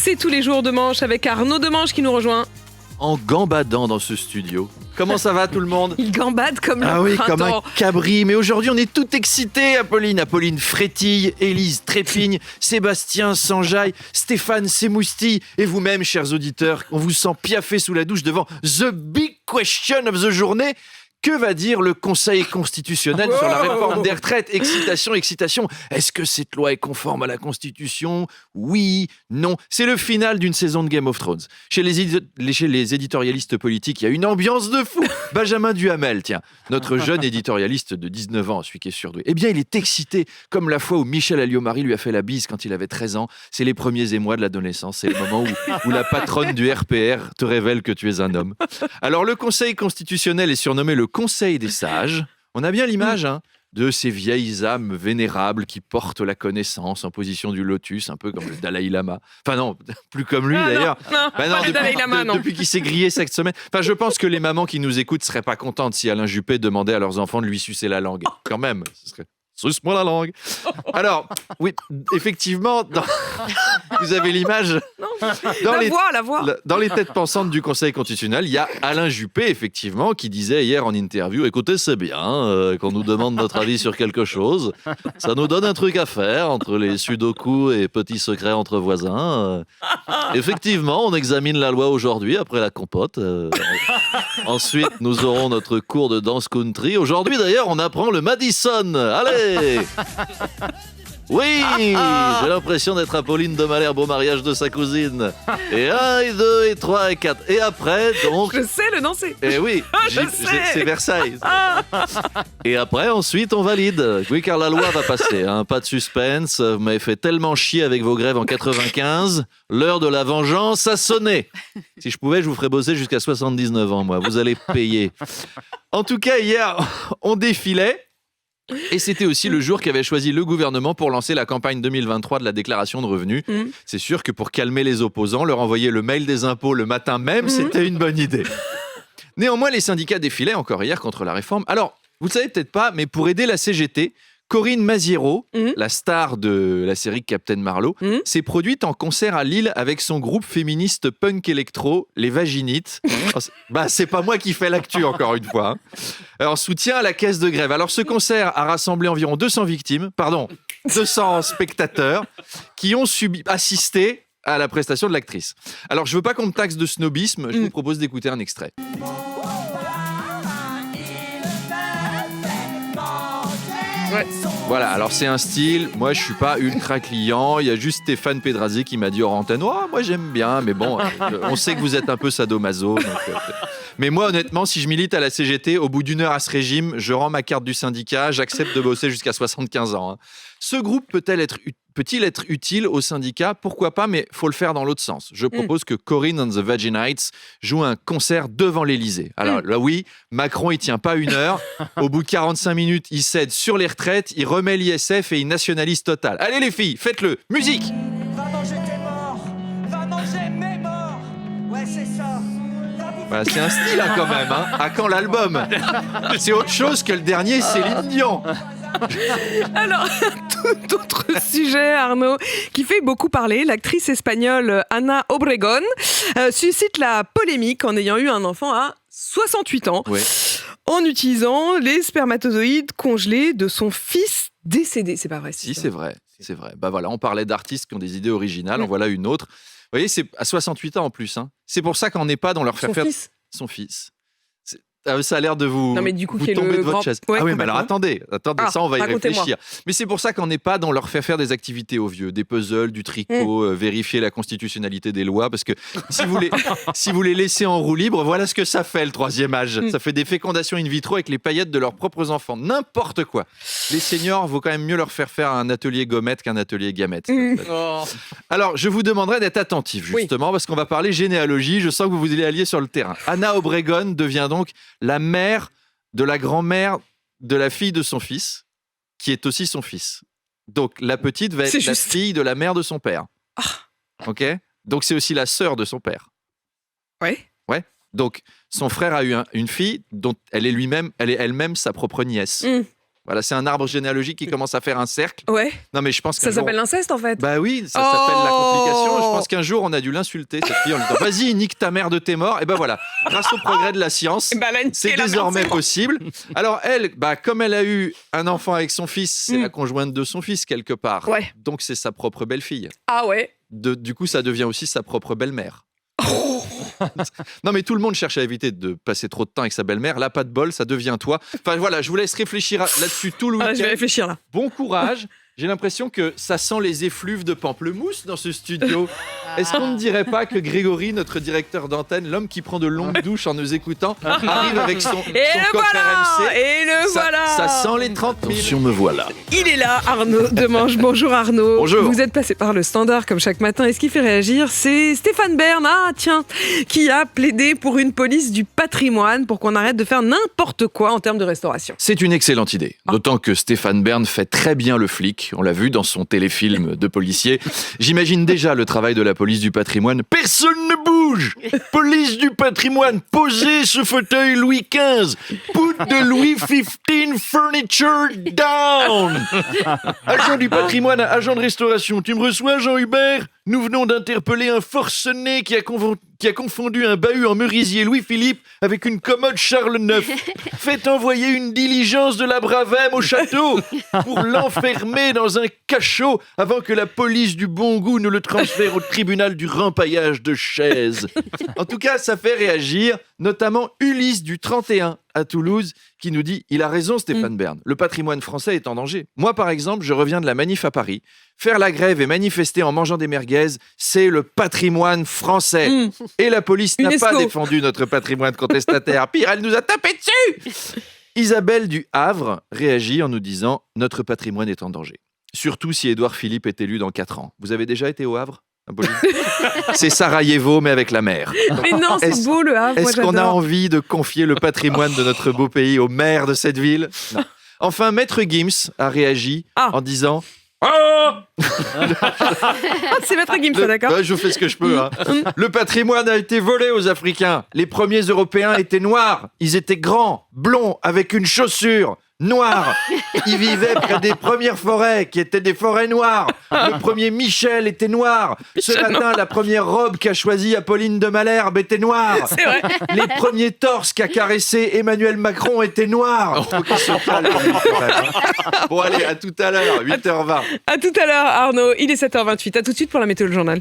C'est tous les jours de manche avec Arnaud Demanche qui nous rejoint. En gambadant dans ce studio. Comment ça va tout le monde ? Il gambade comme le oui, printemps. comme un cabri. Mais aujourd'hui, on est tout excités, Apolline. Apolline frétille, Élise trépigne, Sébastien s'enjaille, Stéphane s'émoustille. Et vous-même, chers auditeurs, on vous sent piaffer sous la douche devant The Big Question of the Journée. Que va dire le Conseil constitutionnel sur la réforme des retraites ? Excitation, excitation. Est-ce que cette loi est conforme à la Constitution ? Oui, non. C'est le final d'une saison de Game of Thrones. Chez les éditorialistes politiques, il y a une ambiance de fou. Benjamin Duhamel, tiens, notre jeune éditorialiste de 19 ans, celui qui est surdoué. Eh bien, il est excité, comme la fois où Michel Alliot-Marie lui a fait la bise quand il avait 13 ans. C'est les premiers émois de l'adolescence. C'est le moment où la patronne du RPR te révèle que tu es un homme. Alors, le Conseil constitutionnel est surnommé le Conseil des sages. On a bien l'image de ces vieilles âmes vénérables qui portent la connaissance en position du lotus, un peu comme le Dalai Lama. Enfin non, plus comme lui d'ailleurs. Depuis qu'il s'est grillé cette semaine. Enfin, je pense que les mamans qui nous écoutent seraient pas contentes si Alain Juppé demandait à leurs enfants de lui sucer la langue. Quand même, ce serait... Suce-moi la langue. Alors, oui, effectivement, vous avez l'image. La voix. Dans les têtes pensantes du Conseil constitutionnel, il y a Alain Juppé, effectivement, qui disait hier en interview, écoutez, c'est bien qu'on nous demande notre avis sur quelque chose. Ça nous donne un truc à faire entre les sudoku et petits secrets entre voisins. Effectivement, on examine la loi aujourd'hui après la compote. Ensuite, nous aurons notre cours de danse country. Aujourd'hui, d'ailleurs, on apprend le Madison. Allez! Oui, j'ai l'impression d'être Apolline de Malherbe au mariage de sa cousine. Et 1, et 2, et 3, et 4. Et après, donc... Je sais le danser. Et oui, c'est Versailles. Et après, ensuite, on valide. Oui, car la loi va passer. Pas de suspense. Vous m'avez fait tellement chier avec vos grèves en 95. L'heure de la vengeance a sonné. Si je pouvais, je vous ferais bosser jusqu'à 79 ans, moi. Vous allez payer. En tout cas, hier, on défilait. Et c'était aussi le jour qu'avait choisi le gouvernement pour lancer la campagne 2023 de la déclaration de revenus. C'est sûr que pour calmer les opposants, leur envoyer le mail des impôts le matin même, c'était une bonne idée. Néanmoins, les syndicats défilaient encore hier contre la réforme. Alors, vous ne le savez peut-être pas, mais pour aider la CGT, Corinne Maziero, la star de la série Captain Marlowe, s'est produite en concert à Lille avec son groupe féministe punk électro, les Vaginites. C'est pas moi qui fais l'actu, encore une fois. En soutien à la caisse de grève. Alors, ce concert a rassemblé environ 200 spectateurs qui ont assisté à la prestation de l'actrice. Alors, je veux pas qu'on me taxe de snobisme, je vous propose d'écouter un extrait. Ouais. Voilà, alors c'est un style, moi je suis pas ultra client, il y a juste Stéphane Pedrazzi qui m'a dit hors antenne, moi j'aime bien, mais bon, on sait que vous êtes un peu sadomaso. Mais moi honnêtement, si je milite à la CGT, au bout d'une heure à ce régime, je rends ma carte du syndicat, j'accepte de bosser jusqu'à 75 ans. Ce groupe peut-il être utile au syndicat ? Pourquoi pas, mais faut le faire dans l'autre sens. Je propose que Corinne and the Vaginites joue un concert devant l'Élysée. Alors là, oui, Macron, il tient pas une heure. Au bout de 45 minutes, il cède sur les retraites, il remet l'ISF et il nationalise total. Allez les filles, faites-le. Musique ! Va manger tes morts, va manger mes morts. Ouais, c'est ça. Voilà, c'est un style quand même. À quand l'album ? C'est autre chose que le dernier Céline Dion. Alors, tout autre sujet, Arnaud, qui fait beaucoup parler. L'actrice espagnole Ana Obregón suscite la polémique en ayant eu un enfant à 68 ans, en utilisant les spermatozoïdes congelés de son fils décédé. C'est pas vrai, Si, c'est vrai. Bah voilà, on parlait d'artistes qui ont des idées originales, en voilà une autre. Vous voyez, c'est à 68 ans en plus. C'est pour ça qu'en EHPAD, on leur fait faire... Son fils. Ça a l'air de vous, non, mais du coup, vous tomber de votre chaise. Ouais, ah oui, mais alors attendez, ça on va y réfléchir. Mais c'est pour ça qu'en EHPAD, on leur fait faire des activités aux vieux, des puzzles, du tricot, vérifier la constitutionnalité des lois, parce que si vous les laissez en roue libre, voilà ce que ça fait le troisième âge. Ça fait des fécondations in vitro avec les paillettes de leurs propres enfants, n'importe quoi. Les seniors, vaut quand même mieux leur faire un atelier gommette qu'un atelier gamette. Alors, je vous demanderai d'être attentifs, justement, parce qu'on va parler généalogie. Je sens que vous vous allez allier sur le terrain. Ana Obregón devient donc la mère de la grand-mère de la fille de son fils, qui est aussi son fils. Donc, la petite va être la fille de la mère de son père. Ok ? Donc, c'est aussi la sœur de son père. Ouais. Donc, son frère a eu une fille dont elle est elle-même sa propre nièce. Voilà, c'est un arbre généalogique qui commence à faire un cercle. Ouais, Non, mais je pense qu'un ça jour- s'appelle l'inceste en fait. Bah oui, ça Oh s'appelle la complication. Je pense qu'un jour, on a dû l'insulter, cette fille, en lui disant vas-y, nique ta mère de tes morts. Et ben voilà, grâce au progrès de la science, Bah, là, c'est la merde, désormais c'est bon. possible. Alors elle, comme elle a eu un enfant avec son fils, c'est la conjointe de son fils quelque part. Ouais. Donc c'est sa propre belle-fille. Ah ouais. Du coup, ça devient aussi sa propre belle-mère. Non mais tout le monde cherche à éviter de passer trop de temps avec sa belle-mère. Là, pas de bol, ça devient toi. Enfin voilà, je vous laisse réfléchir là-dessus tout le Ah, week-end. je vais réfléchir là. Bon courage. J'ai l'impression que ça sent les effluves de pamplemousse dans ce studio. Est-ce qu'on ne dirait pas que Grégory, notre directeur d'antenne, l'homme qui prend de longues douches en nous écoutant, arrive avec son Et le coffre voilà. RMC? Et le voilà. Ça sent les 30 000. Attention, me voilà. Il est là, Arnaud Demange. Bonjour Arnaud. Bonjour. Vous êtes passé par le standard comme chaque matin. Et ce qui fait réagir, c'est Stéphane Bern, qui a plaidé pour une police du patrimoine pour qu'on arrête de faire n'importe quoi en termes de restauration. C'est une excellente idée. D'autant que Stéphane Bern fait très bien le flic. On l'a vu dans son téléfilm de policier. J'imagine déjà le travail de la police du patrimoine. Personne ne bouge. Police du patrimoine, posez ce fauteuil Louis XV. Put the Louis XV furniture down. Agent du patrimoine, agent de restauration, tu me reçois, Jean-Hubert? Nous venons d'interpeller un forcené qui a confondu un bahut en merisier Louis-Philippe avec une commode Charles IX. Faites envoyer une diligence de la Bravem au château pour l'enfermer dans un cachot avant que la police du bon goût ne le transfère au tribunal du rempaillage de chaises. En tout cas, ça fait réagir, notamment Ulysse du 31 à Toulouse, qui nous dit « Il a raison, Stéphane Bern, le patrimoine français est en danger. Moi, par exemple, je reviens de la manif à Paris. Faire la grève et manifester en mangeant des merguez, c'est le patrimoine français. Et la police n'a UNESCO. pas défendu notre patrimoine contestataire. Pire, elle nous a tapé dessus. Isabelle du Havre réagit en nous disant « Notre patrimoine est en danger. Surtout si Édouard Philippe est élu dans 4 ans. Vous avez déjà été au Havre ? Apolline ? C'est Sarajevo, mais avec la mer. Mais non, c'est Est-ce- beau le Havre. moi, Est-ce qu'on a j'adore. envie de confier le patrimoine de notre beau pays au maire de cette ville ? Non. Enfin, Maître Gims a réagi en disant Ah, c'est Maître Gims, ça, d'accord. Ouais, je fais ce que je peux. Hein. Le patrimoine a été volé aux Africains. Les premiers Européens étaient noirs. Ils étaient grands, blonds, avec une chaussure noire. Ils vivaient près des premières forêts, qui étaient des forêts noires. Le premier Michel était noir. Ce matin, la première robe qu'a choisie Apolline de Malherbe était noire. C'est vrai. Les premiers torses qu'a caressé Emmanuel Macron étaient noirs. Faut qu'il se calme, Bon, allez, à tout à l'heure, 8h20. À tout à l'heure, Arnaud. Il est 7h28. À tout de suite pour la météo, le journal.